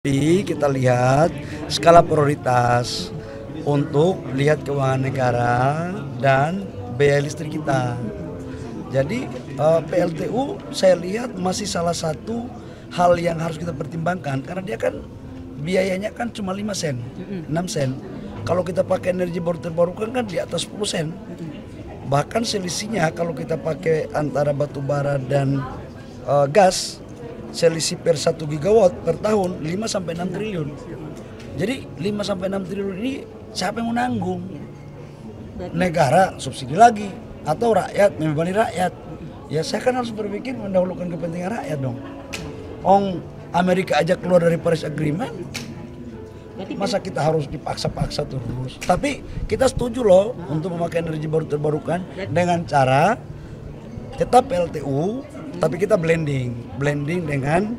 Jadi kita lihat skala prioritas untuk lihat keuangan negara dan biaya listrik kita. Jadi PLTU saya lihat masih salah satu hal yang harus kita pertimbangkan karena dia kan biayanya kan cuma 5 sen, 6 sen. Kalau kita pakai energi baru terbarukan kan di atas 10 sen. Bahkan selisihnya kalau kita pakai antara batu bara dan gas, selisih per 1 gigawatt per tahun 5-6 triliun. Jadi 5-6 triliun ini siapa yang menanggung? Negara subsidi lagi atau rakyat membebani rakyat? Ya saya kan harus berpikir mendahulukan kepentingan rakyat dong. Amerika aja keluar dari Paris Agreement, masa kita harus dipaksa-paksa terus? Tapi kita setuju loh untuk memakai energi baru terbarukan dengan cara tetap PLTU, tapi kita blending dengan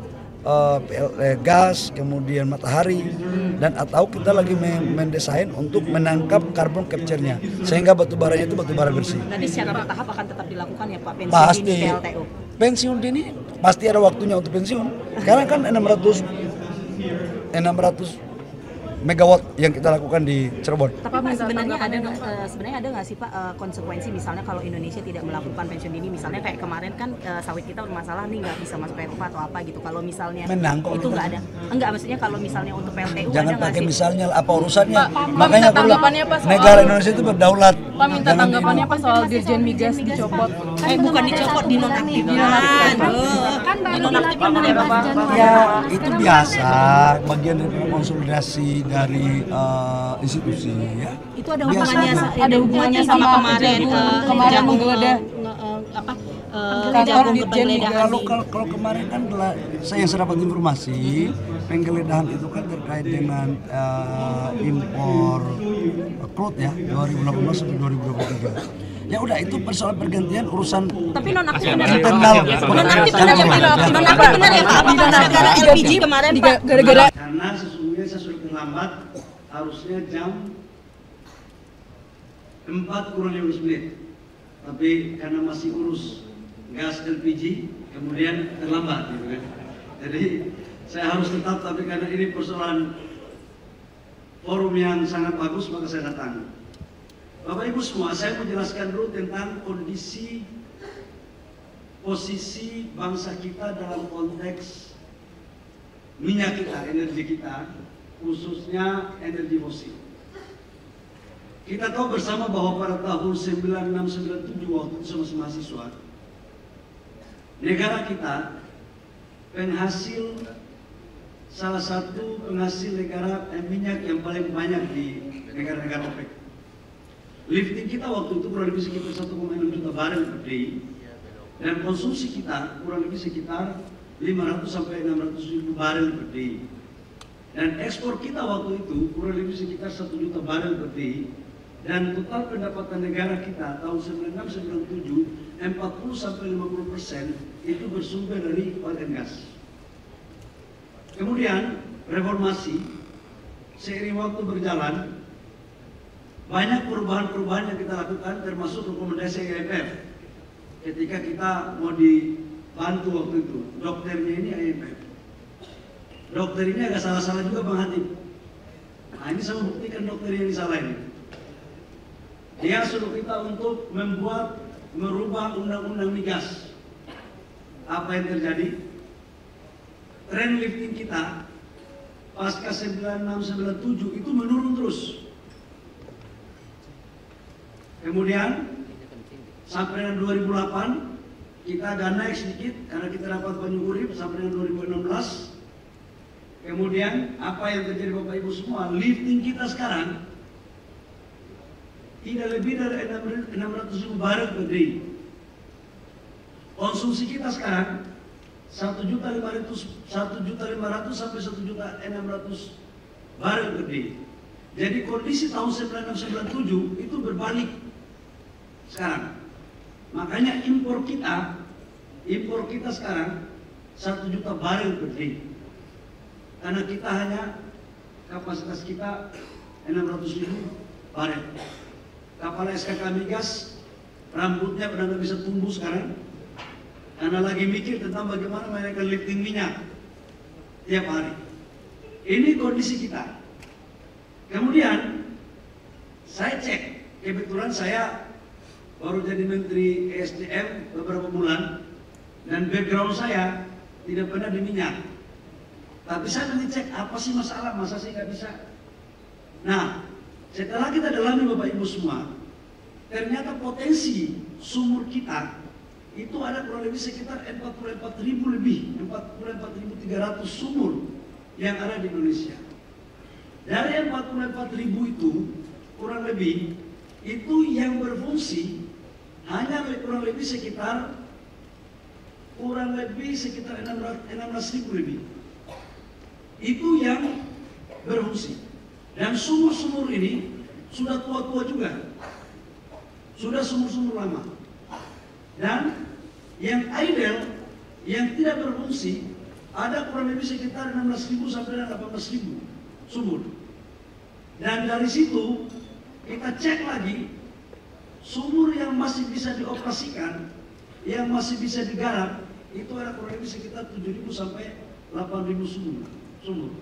gas, kemudian matahari, dan atau kita lagi mendesain untuk menangkap carbon capture-nya sehingga batu baranya itu batu bara bersih. Nanti secara bertahap akan tetap dilakukan ya Pak, pensiun Pasti dini PLTU. pensiun dini pasti ada waktunya untuk pensiun. Sekarang kan 600 megawatt yang kita lakukan di Cirebon. Tapi Pak, sebenarnya ada nggak sih Pak konsekuensi misalnya kalau Indonesia tidak melakukan pensiun dini, misalnya kayak kemarin kan sawit kita bermasalah nih, nggak bisa masuk Eropa atau apa gitu. Kalau misalnya Menang kok itu nggak ada, enggak, maksudnya kalau misalnya untuk PLTU Jangan ada pakai sih? misalnya apa urusannya. Pak, Makanya minta tanggapannya, Pak, soal- negara Indonesia itu berdaulat. Pak, minta tanggapannya Pak soal Dirjen Migas dicopot. Bukan dicopot, dinonaktifkan. Kan Dinonaktifkan oleh Bapak. Ya itu biasa, bagian dari konsolidasi dari institusi ya. Itu ada Biasa. hubungannya sama kemarin kemarin menggeledah kantor Dirjen Migas. Kalau kemarin kan saya yang dapat informasi penggeledahan itu kan terkait dengan impor crude ya 2018 sampai 2023. Ya udah itu persoalan pergantian urusan Tapi nonaktif benar internal. Nonaktif benar ya Pak? Gara-gara LPG kemarin Pak. Gara-gara Karena sesungguhnya saya sudah terlambat, harusnya jam 4 kurang 15 menit. Tapi karena masih urus gas LPG, kemudian terlambat gitu kan. Jadi saya harus tetap, tapi karena ini persoalan forum yang sangat bagus, maka saya datang. Bapak Ibu semua, saya mau jelaskan dulu tentang kondisi posisi bangsa kita dalam konteks minyak kita, energi kita, khususnya energi fosil. Kita tahu bersama bahwa pada tahun 96-97 waktu itu masih mahasiswa, negara kita salah satu penghasil negara minyak yang paling banyak di negara-negara OPEC. Lifting kita waktu itu kurang lebih sekitar 1,6 juta barel per day, dan konsumsi kita kurang lebih sekitar 500 sampai 600 ribu barel per day. Dan ekspor kita waktu itu kurang lebih sekitar 1 juta barel per day. Dan total pendapatan negara kita tahun 96-97 40 sampai 50% itu bersumber dari oil and gas. Kemudian reformasi, seiring waktu berjalan, banyak perubahan-perubahan yang kita lakukan, termasuk rekomendasi IMF. Ketika kita mau dibantu waktu itu, dokternya ini IMF. Dokter ini agak salah-salah juga Bang Hatip. Nah ini saya membuktikan dokter yang salah ini. Dia suruh kita untuk merubah undang-undang migas. Apa yang terjadi? Tren lifting kita pasca 96-97 itu menurun terus. Kemudian sampai dengan 2008 kita agak naik sedikit karena kita dapat Banyu Urip sampai dengan 2016. Kemudian apa yang terjadi Bapak Ibu semua, lifting kita sekarang tidak lebih dari 600 ribu barel per day. Konsumsi kita sekarang 1.500 sampai 1.600 barel per day. Jadi kondisi tahun 96-97 itu berbalik sekarang. Makanya impor kita sekarang 1 juta barel per day. Karena kita hanya kapasitas kita 600 ribu barel. Kapal SKK Migas rambutnya udah nggak bisa tumbuh sekarang karena lagi mikir tentang bagaimana menaikkan lifting minyak tiap hari. Ini kondisi kita. Kemudian saya cek, kebetulan saya baru jadi Menteri ESDM beberapa bulan dan background saya tidak pernah di minyak. Tapi saya mengecek apa sih masalah, masa sih nggak bisa. Nah, setelah kita dalami Bapak Ibu semua, ternyata potensi sumur kita itu ada kurang lebih sekitar 44.000 lebih, 44.300 sumur yang ada di Indonesia. Dari 44.000 itu kurang lebih itu yang berfungsi hanya kurang lebih sekitar 16.000 lebih. Itu yang berfungsi. Dan sumur-sumur ini sudah tua-tua juga. Sudah sumur-sumur lama. Dan yang idle, yang tidak berfungsi, ada kurang lebih sekitar 16.000 sampai 18.000 sumur. Dan dari situ kita cek lagi sumur yang masih bisa dioperasikan, yang masih bisa digarap, itu ada kurang lebih sekitar 7.000 sampai 8.000 sumur.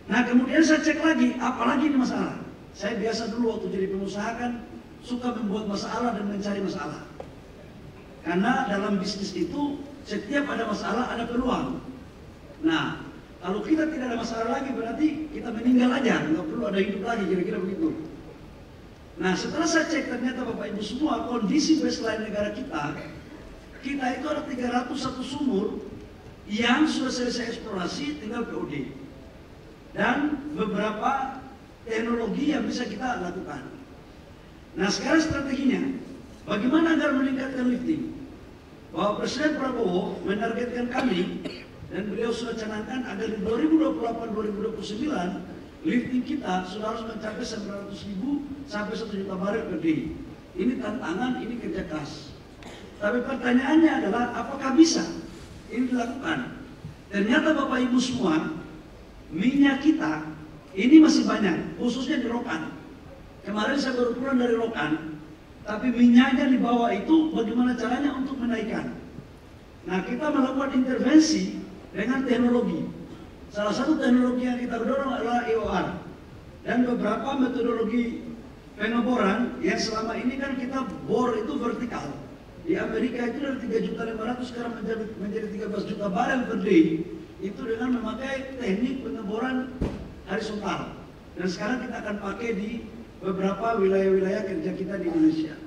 Nah kemudian saya cek lagi, apalagi ini masalah. Saya biasa dulu waktu jadi pengusaha kan suka membuat masalah dan mencari masalah. Karena dalam bisnis itu setiap ada masalah ada peluang. Nah kalau kita tidak ada masalah lagi berarti kita meninggal aja, nggak perlu ada hidup lagi, kira-kira begitu. Nah setelah saya cek ternyata Bapak Ibu semua kondisi baseline negara kita itu ada 301 sumur yang sudah selesai eksplorasi tinggal POD. Dan beberapa teknologi yang bisa kita lakukan. Nah sekarang strateginya, bagaimana agar meningkatkan lifting? Bahwa Presiden Prabowo menargetkan kami, dan beliau sudah canangkan agar di 2028-2029 lifting kita sudah harus mencapai 900.000 sampai 1 juta barel per day. Ini tantangan, ini kerja keras. Tapi pertanyaannya adalah apakah bisa ini dilakukan? Ternyata Bapak Ibu semua, minyak kita ini masih banyak, khususnya di Rokan. Kemarin saya baru pulang dari Rokan, tapi minyaknya di bawah itu bagaimana caranya untuk menaikkan. Nah kita melakukan intervensi dengan teknologi. Salah satu teknologi yang kita dorong adalah EOR dan beberapa metodologi pengeboran yang selama ini kan kita bor itu vertikal. Di Amerika itu dari 3.500.000 sekarang menjadi 13 juta barel per day. Itu dengan memakai teknik pengeboran horizontal. Dan sekarang kita akan pakai di beberapa wilayah-wilayah kerja kita di Indonesia.